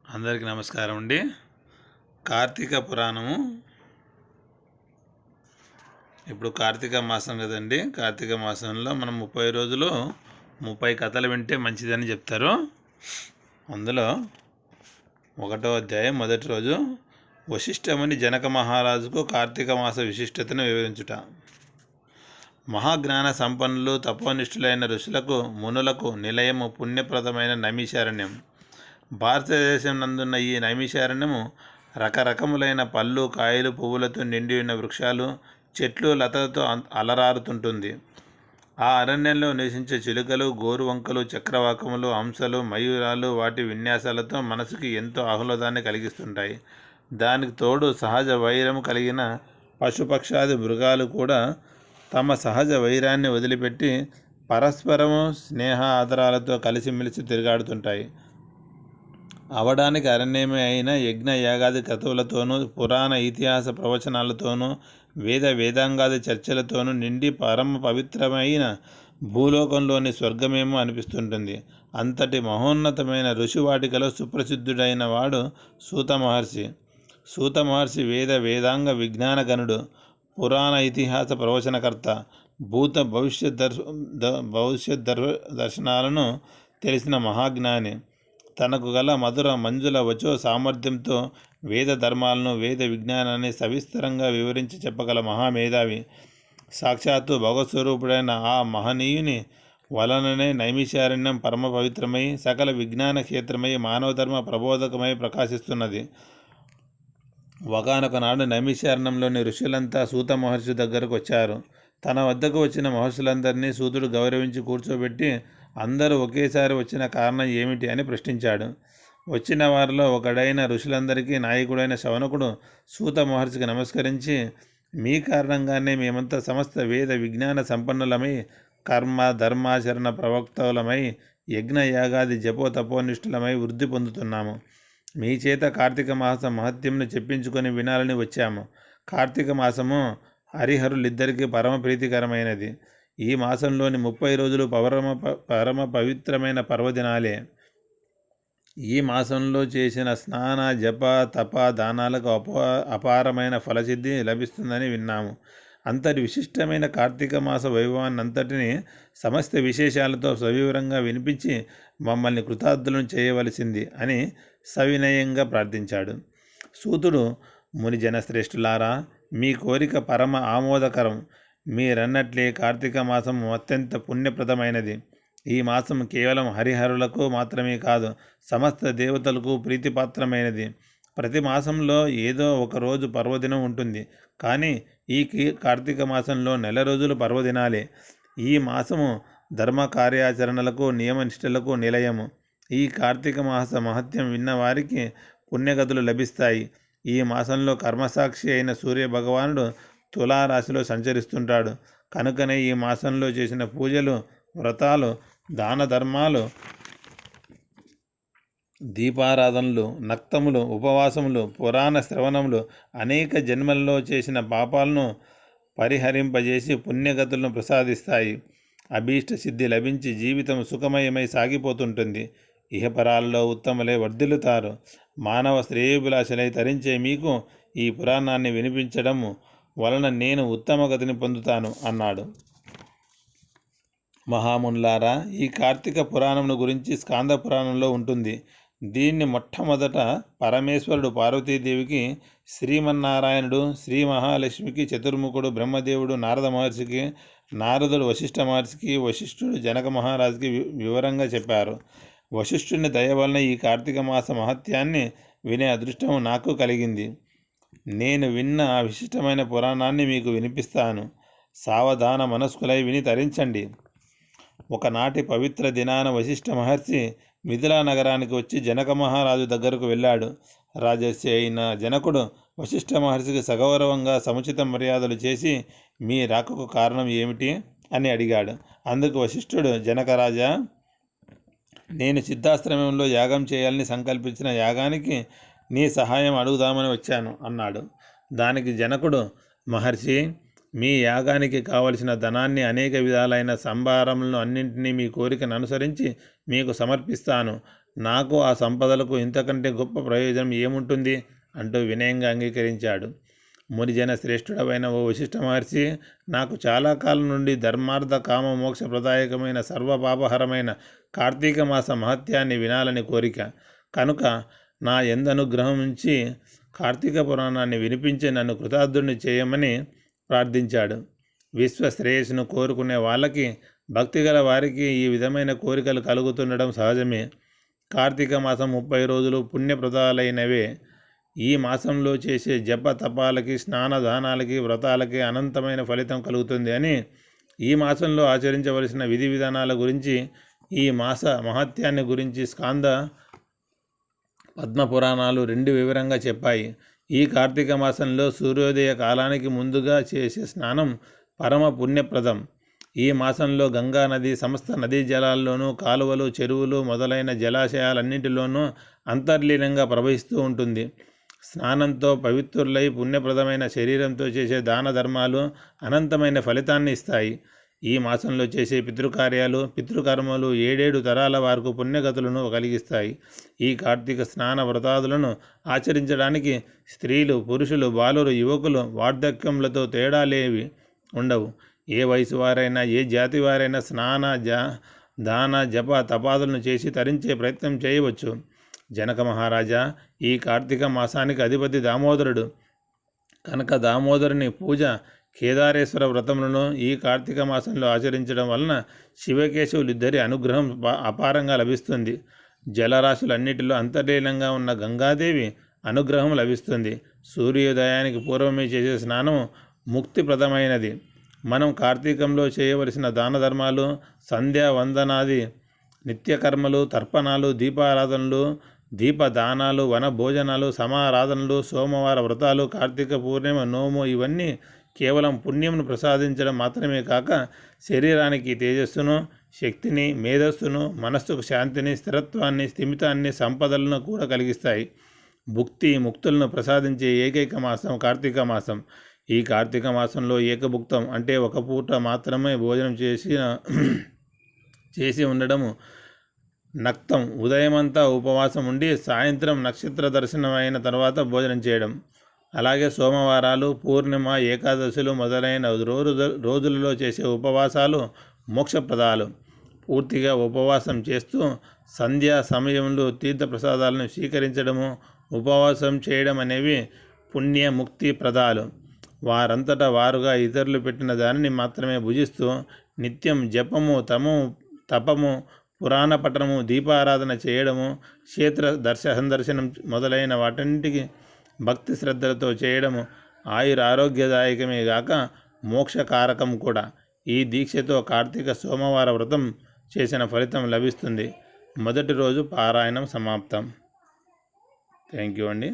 అందరికీ నమస్కారం అండి. కార్తీక పురాణము. ఇప్పుడు కార్తీక మాసం కదండి. కార్తీక మాసంలో మనం 30 రోజులు 30 కథలు వింటే మంచిదని చెప్తారు. అందులో 1వ అధ్యాయం మొదటి రోజు వశిష్ఠముని జనక మహారాజుకు కార్తీక మాస విశిష్టతను వివరించుట. మహాజ్ఞాన సంపన్నులు తపోనిష్ఠులైన ఋషులకు మునులకు నిలయము పుణ్యప్రదమైన నైమిషారణ్యం. భారతదేశం నందున్న ఈ నైమిషారణ్యము రకరకములైన పళ్ళు, కాయలు, పువ్వులతో నిండి ఉన్న వృక్షాలు, చెట్లు, లతలతో అలరారుతుంటుంది. ఆ అరణ్యంలో నివసించే చిలుకలు, గోరువంకలు, చక్రవాకములు, హంసలు, మయూరాలు వాటి విన్యాసాలతో మనసుకి ఎంతో ఆహ్లాదాన్ని కలిగిస్తుంటాయి. దానికి తోడు సహజ వైరము కలిగిన పశుపక్షాది మృగాలు కూడా తమ సహజ వైరాన్ని వదిలిపెట్టి పరస్పరము స్నేహ ఆదరాలతో కలిసిమెలిసి తిరుగాడుతుంటాయి. అవడానికి అరణ్యమే అయిన యజ్ఞ యాగాది క్రతువులతోనూ, పురాణ ఇతిహాస ప్రవచనాలతోనూ, వేదాంగాది చర్చలతోనూ నిండి పరమ పవిత్రమైన భూలోకంలోని స్వర్గమేమో అనిపిస్తుంటుంది. అంతటి మహోన్నతమైన ఋషివాటికలో సుప్రసిద్ధుడైన వాడు సూత మహర్షి. సూత మహర్షి వేదాంగ విజ్ఞాన గణుడు, పురాణ ఇతిహాస ప్రవచనకర్త, భూత భవిష్యత్ దర్శనాలను తెలిసిన మహాజ్ఞాని. తనకు గల మధుర మంజుల వచో సామర్థ్యంతో వేద ధర్మాలను, వేద విజ్ఞానాన్ని సవిస్తరంగా వివరించి చెప్పగల మహామేధావి. సాక్షాత్తు భగవత్స్వరూపుడైన ఆ మహనీయుని వలననే నైమిషారణ్యం పరమ పవిత్రమై, సకల విజ్ఞాన క్షేత్రమై, మానవధర్మ ప్రబోధకమై ప్రకాశిస్తున్నది. ఒకానొక నాడు నైమిషారణ్యంలోని ఋషులంతా సూత మహర్షి దగ్గరకు వచ్చారు. తన వద్దకు వచ్చిన మహర్షులందరినీ సూతుడు గౌరవించి కూర్చోబెట్టి, అందరూ ఒకేసారి వచ్చిన కారణం ఏమిటి అని ప్రశ్నించాడు. వచ్చిన వారిలో ఒకడైన ఋషులందరికీ నాయకుడైన శౌనకుడు సూత మహర్షికి నమస్కరించి, మీ కారణంగానే మేమంతా సమస్త వేద విజ్ఞాన సంపన్నులమై, కర్మ ధర్మాచరణ ప్రవక్తలమై, యజ్ఞ యాగాది జపో తపోనిష్ఠులమై వృద్ధి పొందుతున్నాము. మీ చేత కార్తీక మాస మహత్యంను చెప్పించుకొని వినాలని వచ్చాము. కార్తీక మాసము హరిహరులిద్దరికీ పరమ ప్రీతికరమైనది. ఈ మాసంలోని 30 రోజులు పరమ పవిత్రమైన పర్వదినాలే. ఈ మాసంలో చేసిన స్నాన, జప, తప, దానాలకు అపారమైన ఫలసిద్ధి లభిస్తుందని విన్నాము. అంతటి విశిష్టమైన కార్తీక మాస వైభవాన్నంతటిని సమస్త విశేషాలతో సవివరంగా వినిపించి మమ్మల్ని కృతార్థులను చేయవలసింది అని సవినయంగా ప్రార్థించాడు. సూతుడు, ముని జనశ్రేష్ఠులారా, మీ కోరిక పరమ ఆమోదకరం. మీరన్నట్లే కార్తీక మాసం అత్యంత పుణ్యప్రదమైనది. ఈ మాసం కేవలం హరిహరులకు మాత్రమే కాదు, సమస్త దేవతలకు ప్రీతిపాత్రమైనది. ప్రతి మాసంలో ఏదో ఒక రోజు పర్వదినం ఉంటుంది. కానీ ఈ కార్తీక మాసంలో 4 రోజులు పర్వదినాలే. ఈ మాసము ధర్మ కార్యాచరణలకు, నియమనిష్టలకు నిలయము. ఈ కార్తీక మాస మహత్యం విన్న వారికి పుణ్యగతులు లభిస్తాయి. ఈ మాసంలో కర్మసాక్షి అయిన సూర్య భగవానుడు తులారాశిలో సంచరిస్తుంటాడు. కనుకనే ఈ మాసంలో చేసిన పూజలు, వ్రతాలు, దాన ధర్మాలు, దీపారాధనలు, నక్తములు, ఉపవాసములు, పురాణ శ్రవణములు అనేక జన్మల్లో చేసిన పాపాలను పరిహరింపజేసి పుణ్యగతులను ప్రసాదిస్తాయి. అభీష్ట సిద్ధి లభించి జీవితం సుఖమయమై సాగిపోతుంటుంది. ఇహపరాల్లో ఉత్తములై వర్ధిల్లుతారు. మానవ శ్రేయోభిలాషలై తరించే మీకు ఈ పురాణాన్ని వినిపించడం వలన నేను ఉత్తమ గతిని పొందుతాను అన్నాడు. మహామునులారా, ఈ కార్తీక పురాణమును గురించి స్కాంద పురాణంలో ఉంటుంది. దీన్ని మొట్టమొదట పరమేశ్వరుడు పార్వతీదేవికి, శ్రీమన్నారాయణుడు శ్రీ మహాలక్ష్మికి, చతుర్ముఖుడు బ్రహ్మదేవుడు నారద మహర్షికి, నారదుడు వశిష్ఠ మహర్షికి, వశిష్ఠుడు జనక మహారాజుకి వివరంగా చెప్పారు. వశిష్ఠుని దయ వలన ఈ కార్తీక మాస మహత్యాన్ని వినే అదృష్టం నాకు కలిగింది. నేను విన్న ఆ విశిష్టమైన పురాణాన్ని మీకు వినిపిస్తాను. సావధాన మనస్కులై విని తరించండి. ఒకనాటి పవిత్ర దినాన వశిష్ఠ మహర్షి మిథిలా నగరానికి వచ్చి జనక మహారాజు దగ్గరకు వెళ్ళాడు. రాజర్షి అయిన జనకుడు వశిష్ఠ మహర్షికి సగౌరవంగా సముచిత మర్యాదలు చేసి, మీ రాకకు కారణం ఏమిటి అని అడిగాడు. అందుకు వశిష్ఠుడు, జనకరాజా, నేను సిద్ధాశ్రమంలో యాగం చేయాలని సంకల్పించిన యాగానికి నీ సహాయం అడుగుదామని వచ్చాను అన్నాడు. దానికి జనకుడు, మహర్షి, మీ యాగానికి కావలసిన ధనాన్ని, అనేక విధాలైన సంభారములను అన్నింటినీ మీ కోరికను అనుసరించి మీకు సమర్పిస్తాను. నాకు ఆ సంపదలకు ఇంతకంటే గొప్ప ప్రయోజనం ఏముంటుంది అంటూ వినయంగా అంగీకరించాడు. మునిజన శ్రేష్ఠుడమైన ఓ వశిష్ఠ మహర్షి, నాకు చాలా కాలం నుండి ధర్మార్థ కామ మోక్ష ప్రదాయకమైన సర్వపాపహరమైన కార్తీక మాస మహత్యాన్ని వినాలని కోరిక. కనుక నా ఎందనుగ్రహం నుంచి కార్తీక పురాణాన్ని వినిపించి నన్ను కృతార్థుడిని చేయమని ప్రార్థించాడు. విశ్వ శ్రేయస్సును కోరుకునే వాళ్ళకి, భక్తిగల వారికి ఈ విధమైన కోరికలు కలుగుతుండడం సహజమే. కార్తీక మాసం 30 రోజులు పుణ్యప్రదాలైనవే. ఈ మాసంలో చేసే జప తపాలకి, స్నానదానాలకి, వ్రతాలకి అనంతమైన ఫలితం కలుగుతుంది అని, ఈ మాసంలో ఆచరించవలసిన విధి విధానాల గురించి, ఈ మాస మహత్యాన్ని గురించి స్కాంద పద్మపురాణాలు 2 వివరంగా చెప్పాయి. ఈ కార్తీక మాసంలో సూర్యోదయ కాలానికి ముందుగా చేసే స్నానం పరమ పుణ్యప్రదం. ఈ మాసంలో గంగా నది సమస్త నదీ జలాల్లోనూ, కాలువలు, చెరువులు మొదలైన జలాశయాలన్నింటిలోనూ అంతర్లీనంగా ప్రవహిస్తూ ఉంటుంది. స్నానంతో పవిత్రులై పుణ్యప్రదమైన శరీరంతో చేసే దాన ధర్మాలు అనంతమైన ఫలితాన్ని ఇస్తాయి. ఈ మాసంలో చేసే పితృకార్యాలు, పితృకర్మలు 7 తరాల వారికి పుణ్యగతులను కలిగిస్తాయి. ఈ కార్తీక స్నాన వ్రతాదులను ఆచరించడానికి స్త్రీలు, పురుషులు, బాలురు, యువకులు, వార్ధక్యములతో తేడాలేవి ఉండవు. ఏ వయసు వారైనా, ఏ జాతి వారైనా స్నాన, దాన, జప తపాదులను చేసి తరించే ప్రయత్నం చేయవచ్చు. జనక మహారాజా, ఈ కార్తీక మాసానికి అధిపతి దామోదరుడు కనుక దామోదరుని పూజ, కేదారేశ్వర వ్రతములను ఈ కార్తీక మాసంలో ఆచరించడం వలన శివకేశవులిద్దరి అనుగ్రహం అపారంగా లభిస్తుంది. జలరాశులన్నిటిలో అంతర్లీనంగా ఉన్న గంగాదేవి అనుగ్రహం లభిస్తుంది. సూర్యోదయానికి పూర్వమే చేసే స్నానం ముక్తిప్రదమైనది. మనం కార్తీకంలో చేయవలసిన దాన ధర్మాలు, సంధ్యా వందనాది నిత్యకర్మలు, తర్పణాలు, దీపారాధనలు, దీపదానాలు, వన భోజనాలు, సమారాధనలు, సోమవార వ్రతాలు, కార్తీక పూర్ణిమ నోము ఇవన్నీ కేవలం పుణ్యమును ప్రసాదించడం మాత్రమే కాక శరీరానికి తేజస్సును, శక్తిని, మేధస్సును, మనస్సుకు శాంతిని, స్థిరత్వాన్ని, స్థిమితాన్ని, సంపదలను కూడా కలిగిస్తాయి. ముక్తులను ప్రసాదించే ఏకైక మాసం కార్తీక మాసం. ఈ కార్తీక మాసంలో ఏకభుక్తం అంటే ఒక పూట మాత్రమే భోజనం చేసి ఉండడము నక్తం. ఉదయమంతా ఉపవాసం ఉండి సాయంత్రం నక్షత్ర దర్శనం అయిన తర్వాత భోజనం చేయడం. అలాగే సోమవారాలు, పూర్ణిమ, ఏకాదశులు మొదలైన రోజులలో చేసే ఉపవాసాలు మోక్షప్రదాలు. పూర్తిగా ఉపవాసం చేస్తూ సంధ్యా సమయంలో తీర్థప్రసాదాలను స్వీకరించడము, ఉపవాసం చేయడం అనేవి పుణ్యముక్తి ప్రదాలు. వారంతటా వారుగా ఇతరులు పెట్టిన దానిని మాత్రమే భుజిస్తూ నిత్యం జపము, తపము, పురాణ పఠనము, దీపారాధన చేయడము, క్షేత్ర సందర్శనం మొదలైన వాటన్నిటికీ భక్తి శ్రద్ధలతో చేయడము ఆరోగ్యదాయకమే గాక మోక్షకారకం కూడా. ఈ దీక్షతో కార్తీక సోమవార వ్రతం చేసిన ఫలితం లభిస్తుంది. మొదటి రోజు పారాయణం సమాప్తం. థ్యాంక్ యూ అండి.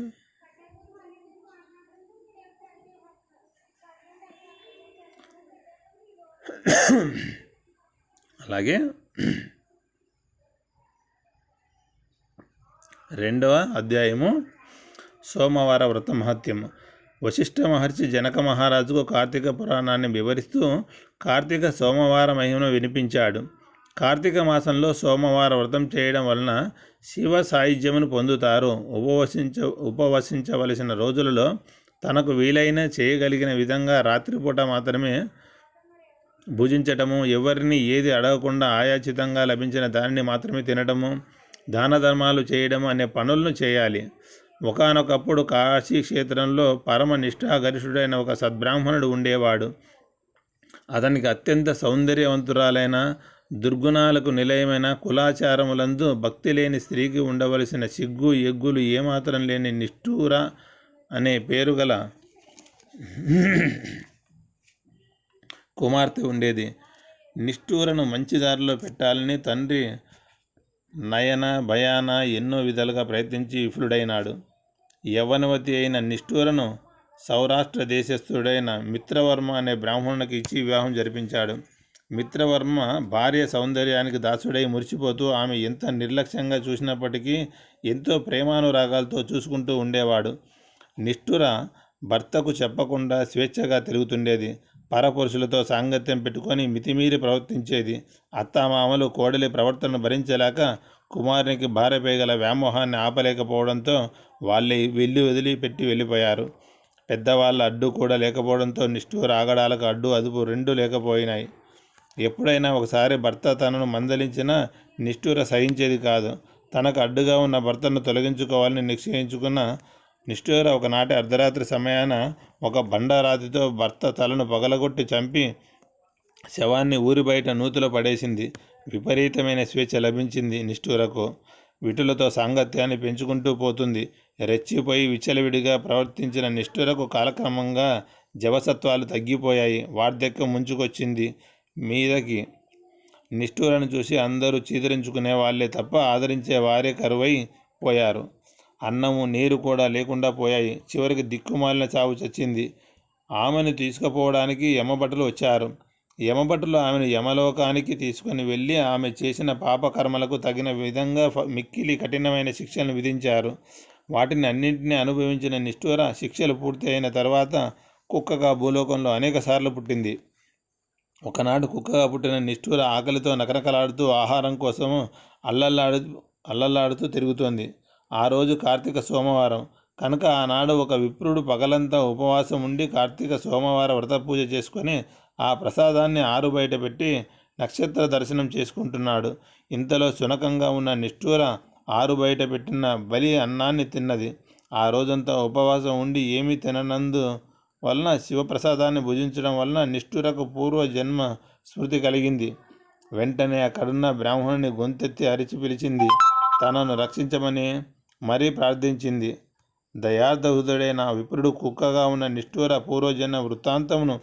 అలాగే 2వ అధ్యాయము సోమవార వ్రత మహత్యము. వశిష్ఠ మహర్షి జనక మహారాజుకు కార్తీక పురాణాన్ని వివరిస్తూ కార్తీక సోమవార మహిమను వినిపించాడు. కార్తీక మాసంలో సోమవార వ్రతం చేయడం వలన శివ సాయుధ్యమును పొందుతారు. ఉపవసించవలసిన రోజులలో తనకు వీలైన చేయగలిగిన విధంగా రాత్రిపూట మాత్రమే భుజించటము, ఎవరిని ఏది అడగకుండా ఆయాచితంగా లభించిన దానిని మాత్రమే తినటము, దాన ధర్మాలు చేయడము అనే పనులను చేయాలి. ఒకానొకప్పుడు కాశీ క్షేత్రంలో పరమ నిష్ఠాగరిష్ఠుడైన ఒక సద్బ్రాహ్మణుడు ఉండేవాడు. అతనికి అత్యంత సౌందర్యవంతురాలైన, దుర్గుణాలకు నిలయమైన, కులాచారములందు భక్తి లేని స్త్రీకి ఉండవలసిన సిగ్గు ఎగ్గులు ఏమాత్రం లేని నిష్ఠూర అనే పేరు గల కుమార్తె ఉండేది. నిష్ఠూరను మంచి దారిలో పెట్టాలని తండ్రి నయన భయాన ఎన్నో విధాలుగా ప్రయత్నించి విఫలుడైనాడు. యవ్వనవతి అయిన నిష్ఠూరను సౌరాష్ట్ర దేశస్థుడైన మిత్రవర్మ అనే బ్రాహ్మణునికి ఇచ్చి వివాహం జరిపించాడు. మిత్రవర్మ భార్య సౌందర్యానికి దాసుడై మురిసిపోతూ ఆమె ఎంత నిర్లక్ష్యంగా చూసినప్పటికీ ఎంతో ప్రేమానురాగాలతో చూసుకుంటూ ఉండేవాడు. నిష్ఠుర భర్తకు చెప్పకుండా స్వేచ్ఛగా తిరుగుతుండేది. పరపురుషులతో సాంగత్యం పెట్టుకొని మితిమీరి ప్రవర్తించేది. అత్తామామలు కోడలి ప్రవర్తనను భరించలేక కుమారునికి భార్యపై గల వ్యామోహాన్ని ఆపలేకపోవడంతో వాళ్ళే వదిలిపెట్టి వెళ్ళిపోయారు. పెద్దవాళ్ళ అడ్డు కూడా లేకపోవడంతో నిష్ఠూర ఆగడాలకు అడ్డు అదుపు రెండూ లేకపోయినాయి. ఎప్పుడైనా ఒకసారి భర్త తనను మందలించినా నిష్ఠూర సహించేది కాదు. తనకు అడ్డుగా ఉన్న భర్తను తొలగించుకోవాలని నిశ్చయించుకున్న నిష్ఠూర ఒకనాటి అర్ధరాత్రి సమయాన ఒక బండరాతితో భర్త తలను పగలగొట్టి చంపి శవాన్ని ఊరి బయట నూతిలో పడేసింది. విపరీతమైన స్వేచ్ఛ లభించింది నిష్ఠూరకు. విటులతో సాంగత్యాన్ని పెంచుకుంటూ పోతుంది. రెచ్చిపోయి విచ్చలవిడిగా ప్రవర్తించిన నిష్ఠూరకు కాలక్రమంగా జవసత్వాలు తగ్గిపోయాయి. వార్ధక్యం ముంచుకొచ్చింది మీదకి. నిష్ఠూరను చూసి అందరూ చీదరించుకునే వాళ్ళే తప్ప ఆదరించే వారే కరువై పోయారు. అన్నము నీరు కూడా లేకుండా పోయాయి. చివరికి దిక్కుమాలిన చావు చచ్చింది. ఆమెను తీసుకుపోవడానికి యమభటులు వచ్చారు. యమభటులు ఆమెను యమలోకానికి తీసుకుని వెళ్ళి ఆమె చేసిన పాపకర్మలకు తగిన విధంగా మిక్కిలి కఠినమైన శిక్షలను విధించారు. వాటిని అన్నింటినీ అనుభవించిన నిష్ఠూర శిక్షలు పూర్తి అయిన తర్వాత కుక్కగా భూలోకంలో అనేక సార్లు పుట్టింది. ఒకనాడు కుక్కగా పుట్టిన నిష్ఠూర ఆకలితో నకనకలాడుతూ ఆహారం కోసము అల్లల్లాడుతూ తిరుగుతోంది. ఆ రోజు కార్తీక సోమవారం కనుక ఆనాడు ఒక విప్రుడు పగలంతా ఉపవాసం ఉండి కార్తీక సోమవార వ్రత పూజ చేసుకొని ఆ ప్రసాదాన్ని ఆరు బయట పెట్టి నక్షత్ర దర్శనం చేసుకుంటున్నాడు. ఇంతలో శునకంగా ఉన్న నిష్ఠూర ఆరు బయట పెట్టిన బలి అన్నాన్ని తిన్నది. ఆ రోజంతా ఉపవాసం ఉండి ఏమీ తిననందు వలన శివప్రసాదాన్ని భుజించడం వలన నిష్ఠూరకు పూర్వజన్మ స్మృతి కలిగింది. వెంటనే అక్కడున్న బ్రాహ్మణుని గొంతెత్తి అరిచి పిలిచింది. తనను రక్షించమని మరీ ప్రార్థించింది. దయార్ధహృదయుడైన విప్రుడు కుక్కగా ఉన్న నిష్ఠూర పూర్వజన్మ వృత్తాంతమును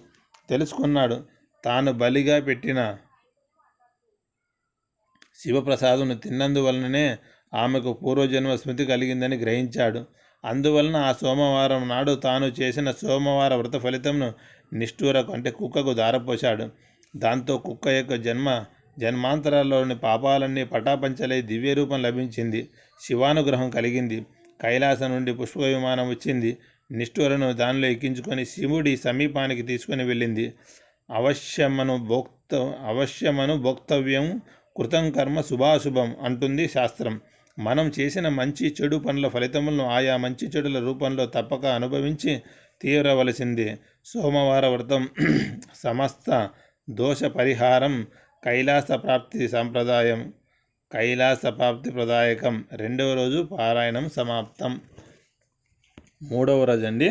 తెలుసుకున్నాడు. తాను బలిగా పెట్టిన శివప్రసాదమును తిన్నందువలననే ఆమెకు పూర్వజన్మ స్మృతి కలిగిందని గ్రహించాడు. అందువలన ఆ సోమవారం నాడు తాను చేసిన సోమవార వ్రత ఫలితమును నిష్ఠూరకు అంటే కుక్కకు ధారపోశాడు. దాంతో కుక్క యొక్క జన్మాంతరాల్లోని పాపాలన్నీ పటాపంచలై దివ్యరూపం లభించింది. శివానుగ్రహం కలిగింది. కైలాసం నుండి పుష్పక విమానం వచ్చింది. నిష్ఠూరను దానిలో ఎక్కించుకొని శివుడి సమీపానికి తీసుకుని వెళ్ళింది. అవశ్యమను భోక్తవ్యం కృతం కర్మ శుభాశుభం అంటుంది శాస్త్రం. మనం చేసిన మంచి చెడు పనుల ఫలితములను ఆయా మంచి చెడుల రూపంలో తప్పక అనుభవించి తీరవలసిందే. సోమవార వ్రతం సమస్త దోష పరిహారం కైలాస ప్రాప్తి ప్రదాయకం. రెండవ రోజు పారాయణం సమాప్తం. మూడవ రోజు అండి.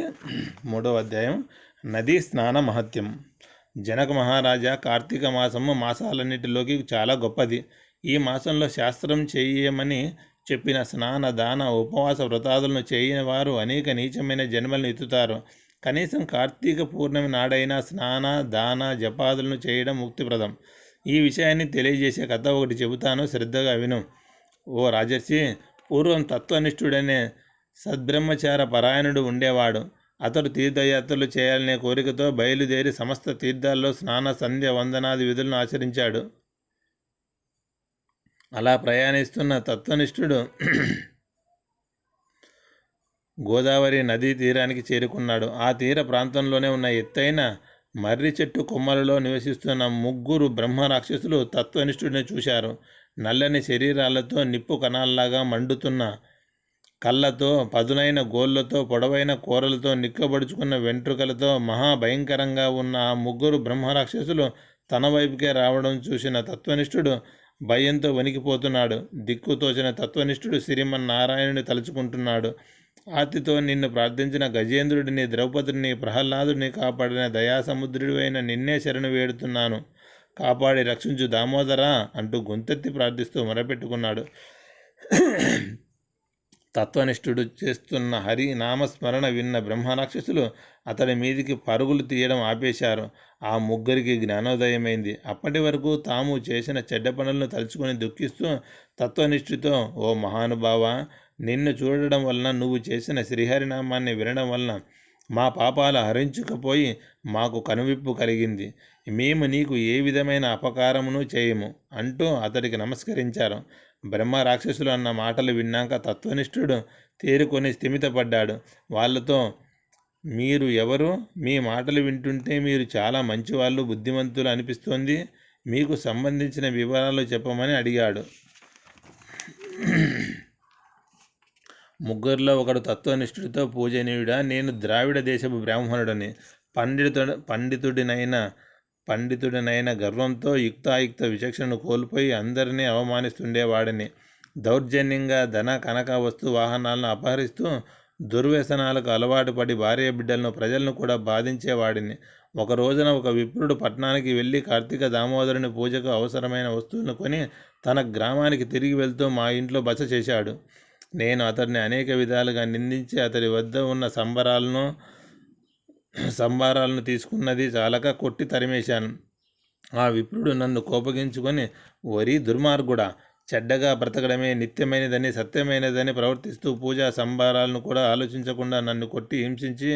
మూడవ అధ్యాయం నదీ స్నాన మహత్యం. జనక మహారాజా, కార్తీక మాసము మాసాలన్నిటిలోకి చాలా గొప్పది. ఈ మాసంలో శాస్త్రం చేయమని చెప్పిన స్నాన దాన ఉపవాస వ్రతాదులను చేయని వారు అనేక నీచమైన జన్మలను ఎత్తుతారు. కనీసం కార్తీక పూర్ణమి నాడైనా స్నాన దాన జపాదులను చేయడం ముక్తిప్రదం. ఈ విషయాన్ని తెలియజేసే కథ ఒకటి చెబుతాను, శ్రద్ధగా విను. ఓ రాజర్షి, పూర్వం తత్వనిష్ఠుడనే సద్బ్రహ్మచార పరాయణుడు ఉండేవాడు. అతడు తీర్థయాత్రలు చేయాలనే కోరికతో బయలుదేరి సమస్త తీర్థాల్లో స్నాన సంధ్య వందనాది విధులను ఆచరించాడు. అలా ప్రయాణిస్తున్న తత్వనిష్ఠుడు గోదావరి నదీ తీరానికి చేరుకున్నాడు. ఆ తీర ప్రాంతంలోనే ఉన్న ఎత్తైన మర్రి చెట్టు కొమ్మలలో నివసిస్తున్న 3 బ్రహ్మ రాక్షసులు తత్వనిష్ఠుడిని చూశారు. నల్లని శరీరాలతో, నిప్పు కణాల్లాగా మండుతున్న కళ్ళతో, పదునైన గోళ్లతో, పొడవైన కూరలతో, నిక్కబడుచుకున్న వెంట్రుకలతో మహాభయంకరంగా ఉన్న ఆ 3 బ్రహ్మరాక్షసులు తన వైపుకే రావడం చూసిన తత్వనిష్ఠుడు భయంతో వణికిపోతున్నాడు. దిక్కుతోచిన తత్వనిష్ఠుడు శ్రీమన్నారాయణుని తలుచుకుంటున్నాడు. ఆర్తితో నిన్ను ప్రార్థించిన గజేంద్రుడిని, ద్రౌపదిని, ప్రహ్లాదుడిని కాపాడిన దయాసముద్రుడివైన నిన్నే శరణు వేడుతున్నాను. కాపాడి రక్షించు దామోదరా అంటూ గొంతెత్తి ప్రార్థిస్తూ మొరపెట్టుకున్నాడు. తత్వనిష్ఠుడు చేస్తున్న హరి నామస్మరణ విన్న బ్రహ్మరాక్షసులు అతడి మీదికి పరుగులు తీయడం ఆపేశారు. ఆ 3కి జ్ఞానోదయమైంది. అప్పటి వరకు తాము చేసిన చెడ్డ పనులను తలుచుకొని దుఃఖిస్తూ తత్వనిష్ఠుతో, ఓ మహానుభావ, నిన్ను చూడడం వలన, నువ్వు చేసిన శ్రీహరినామాన్ని వినడం వలన మా పాపాలు హరించుకుపోయి మాకు కనువిప్పు కలిగింది. మేము నీకు ఏ విధమైన అపకారమును చేయము అంటూ అతడికి నమస్కరించారు. బ్రహ్మ రాక్షసులు అన్న మాటలు విన్నాక తత్వనిష్ఠుడు తేరుకొని స్థిమితపడ్డాడు. వాళ్ళతో, మీరు ఎవరు? మీ మాటలు వింటుంటే మీరు చాలా మంచివాళ్ళు, బుద్ధిమంతులు అనిపిస్తోంది. మీకు సంబంధించిన వివరాలు చెప్పమని అడిగాడు. ముగ్గురిలో ఒకడు తత్వనిష్ఠుడితో పూజనీయుడా, నేను ద్రావిడ దేశపు బ్రాహ్మణుడని, పండితుడినైన గర్వంతో యుక్తాయుక్త విచక్షణను కోల్పోయి అందరినీ అవమానిస్తుండేవాడిని. దౌర్జన్యంగా ధన కనక వస్తు వాహనాలను అపహరిస్తూ దుర్వ్యసనాలకు అలవాటు పడి భార్య బిడ్డలను ప్రజలను కూడా బాధించేవాడిని. ఒక రోజున ఒక విప్రుడు పట్టణానికి వెళ్ళి కార్తీక దామోదరుని పూజకు అవసరమైన వస్తువులను కొని తన గ్రామానికి తిరిగి వెళ్తూ మా ఇంట్లో బస చేశాడు. నేను అతడిని అనేక విధాలుగా నిందించి అతడి వద్ద ఉన్న సంబారాలను తీసుకున్నది చాలక కొట్టి తరిమేశాను. ఆ విప్రుడు నన్ను కోపగించుకొని, వరి దుర్మార్గుడా, చెడ్డగా బ్రతకడమే నిత్యమైనదని సత్యమైనదని ప్రవర్తిస్తూ పూజా సంబారాలను కూడా ఆలోచించకుండా నన్ను కొట్టి హింసించి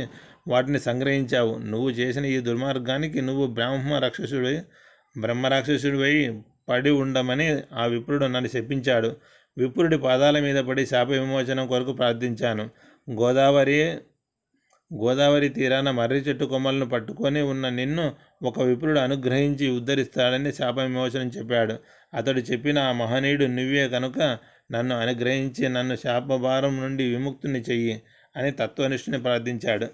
వాటిని సంగ్రహించావు. నువ్వు చేసిన ఈ దుర్మార్గానికి నువ్వు బ్రహ్మరాక్షసుడివై పడి ఉండమని ఆ విప్రుడు నన్ను శపించాడు. విప్రుడి పాదాల మీద పడి శాప విమోచనం కొరకు ప్రార్థించాను. గోదావరి తీరాన మర్రి చెట్టు కొమ్మలను పట్టుకొని ఉన్న నిన్ను ఒక విప్రుడు అనుగ్రహించి ఉద్ధరిస్తాడని శాప విమోచనం చెప్పాడు. అతడు చెప్పిన ఆ మహనీయుడు నువ్వే కనుక నన్ను అనుగ్రహించి నన్ను శాపభారం నుండి విముక్తుని చెయ్యి అని తత్వనిష్ఠుని ప్రార్థించాడు.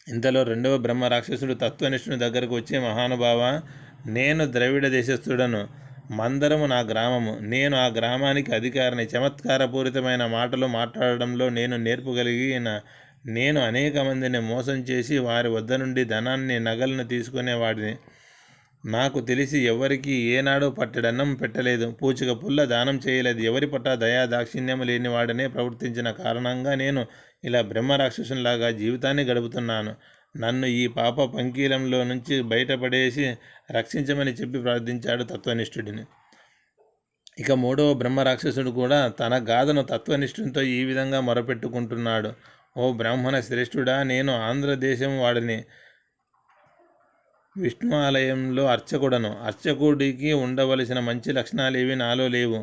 ఇంతలో రెండవ బ్రహ్మ రాక్షసుడు తత్వనిష్ఠుని దగ్గరకు వచ్చి, మహానుభావ, నేను ద్రవిడ దేశస్థుడను, మందరము నా గ్రామము, నేను ఆ గ్రామానికి అధికారిని. చమత్కారపూరితమైన మాటలు మాట్లాడడంలో నేను నేర్పుగలిగిన నేను అనేక మందిని మోసం చేసి వారి వద్ద నుండి ధనాన్ని నగలను తీసుకునేవాడిని. నాకు తెలిసి ఎవరికి ఏనాడో పట్టెడన్నం పెట్టలేదు, పూచిక పుల్ల దానం చేయలేదు, ఎవరి పట్ల దయా దాక్షిణ్యం లేనివాడనే ప్రవర్తించిన కారణంగా నేను ఇలా బ్రహ్మరాక్షసునిలాగా జీవితాన్ని గడుపుతున్నాను. నన్ను ఈ పాప పంకీలంలో నుంచి బయటపడేసి రక్షించమని చెప్పి ప్రార్థించాడు తత్వనిష్ఠుడిని. ఇక మూడవ బ్రహ్మరాక్షసుడు కూడా తన గాథను తత్వనిష్ఠునితో ఈ విధంగా మొరపెట్టుకుంటున్నాడు. ఓ బ్రాహ్మణ శ్రేష్ఠుడా, నేను ఆంధ్రదేశం వాడిని, విష్ణు ఆలయంలో అర్చకుడను. అర్చకుడికి ఉండవలసిన మంచి లక్షణాలేవి నాలో లేవు.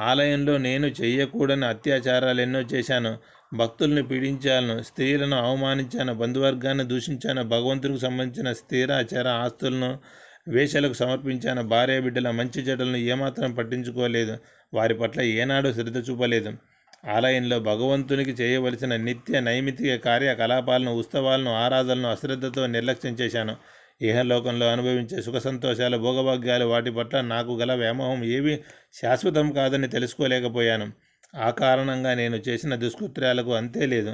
ఆలయంలో నేను చెయ్యకూడని అత్యాచారాలు ఎన్నో చేశాను. భక్తుల్ని పీడించాను, స్త్రీలను అవమానించాను, బంధువర్గాన్ని దూషించాను, భగవంతుడికి సంబంధించిన స్థిర చర ఆస్తులను వేషలకు సమర్పించాను, భార్య బిడ్డల మంచి చెడ్డలను ఏమాత్రం పట్టించుకోలేదు, వారి పట్ల ఏనాడు శ్రద్ధ చూపలేదు. ఆలయంలో భగవంతునికి చేయవలసిన నిత్య నైమితిక కార్యకలాపాలను, ఉత్సవాలను, ఆరాధనలను అశ్రద్ధతో నిర్లక్ష్యం చేశాను. ఇహలోకంలో అనుభవించే సుఖ సంతోషాలు, భోగభాగ్యాలు, వాటి పట్ల నాకు గల వ్యామోహం ఏవి శాశ్వతం కాదని తెలుసుకోలేకపోయాను. ఆ కారణంగా నేను చేసిన దుష్కృత్యాలకు అంతే లేదు.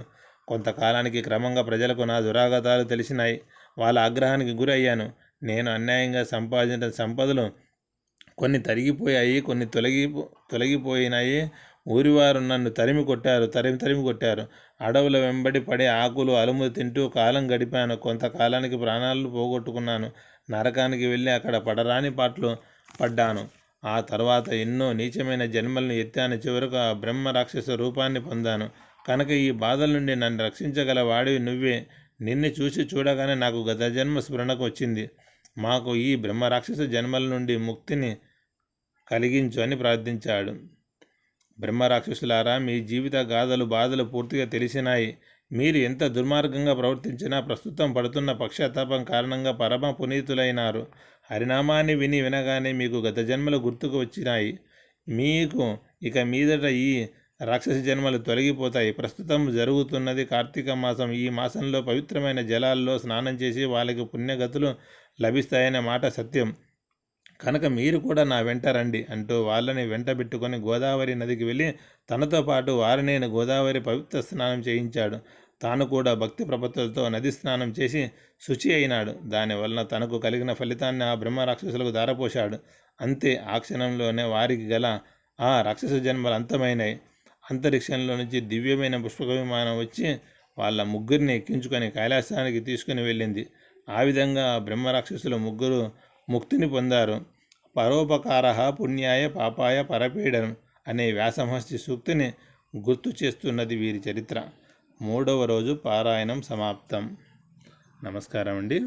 కొంతకాలానికి క్రమంగా ప్రజలకు నా దురాగతాలు తెలిసినాయి. వాళ్ళ ఆగ్రహానికి గురయ్యాను. నేను అన్యాయంగా సంపాదించిన సంపదలు కొన్ని తరిగిపోయాయి, కొన్ని తొలగిపోయినాయి. ఊరివారు నన్ను తరిమి కొట్టారు. అడవుల వెంబడి పడే ఆకులు అలుములు తింటూ కాలం గడిపాను. కొంతకాలానికి ప్రాణాలు పోగొట్టుకున్నాను. నరకానికి వెళ్ళి అక్కడ పడరాని పాటలు పడ్డాను. ఆ తర్వాత ఎన్నో నీచమైన జన్మలను ఎత్తాను. చివరకు ఆ బ్రహ్మ రాక్షస రూపాన్ని పొందాను. కనుక ఈ బాధల నుండి నన్ను రక్షించగల వాడివి నువ్వే. నిన్ను చూసి చూడగానే నాకు గత జన్మ స్ఫురణకు వచ్చింది. మాకు ఈ బ్రహ్మ రాక్షస జన్మల నుండి ముక్తిని కలిగించు అని ప్రార్థించాడు. బ్రహ్మరాక్షసులారా, మీ జీవిత గాథలు బాధలు పూర్తిగా తెలిసినాయి. మీరు ఎంత దుర్మార్గంగా ప్రవర్తించినా ప్రస్తుతం పడుతున్న పశ్చాత్తాపం కారణంగా పరమ పునీతులైనారు. హరినామాన్ని వినగానే మీకు గత జన్మలు గుర్తుకు వచ్చినాయి. మీకు ఇక మీదట ఈ రాక్షస జన్మలు తొలగిపోతాయి. ప్రస్తుతం జరుగుతున్నది కార్తీక మాసం. ఈ మాసంలో పవిత్రమైన జలాల్లో స్నానం చేసి వాళ్ళకి పుణ్యగతులు లభిస్తాయనే మాట సత్యం. కనుక మీరు కూడా నా వెంట రండి అంటూ వాళ్ళని వెంట పెట్టుకొని గోదావరి నదికి వెళ్ళి తనతో పాటు వారిని గోదావరి పవిత్ర స్నానం చేయించాడు. తాను కూడా భక్తి ప్రపత్తులతో నది స్నానం చేసి శుచి అయినాడు. దానివలన తనకు కలిగిన ఫలితాన్ని ఆ బ్రహ్మ రాక్షసులకు ధారపోశాడు. అంతే, ఆ క్షణంలోనే వారికి గల ఆ రాక్షస జన్మలు అంతమైనాయి. అంతరిక్షంలో నుంచి దివ్యమైన పుష్పక విమానం వచ్చి వాళ్ళ ముగ్గురిని ఎక్కించుకొని కైలాసానికి తీసుకుని వెళ్ళింది. ఆ విధంగా బ్రహ్మరాక్షసులు ముగ్గురు ముక్తిని పొందారు. పరోపకార పుణ్యాయ పాపాయ పరపీడనం అనే వ్యాసమహర్షి సూక్తిని గుర్తు చేస్తున్నది వీరి చరిత్ర. 3వ రోజు పారాయణం సమాప్తం. నమస్కారం అండి.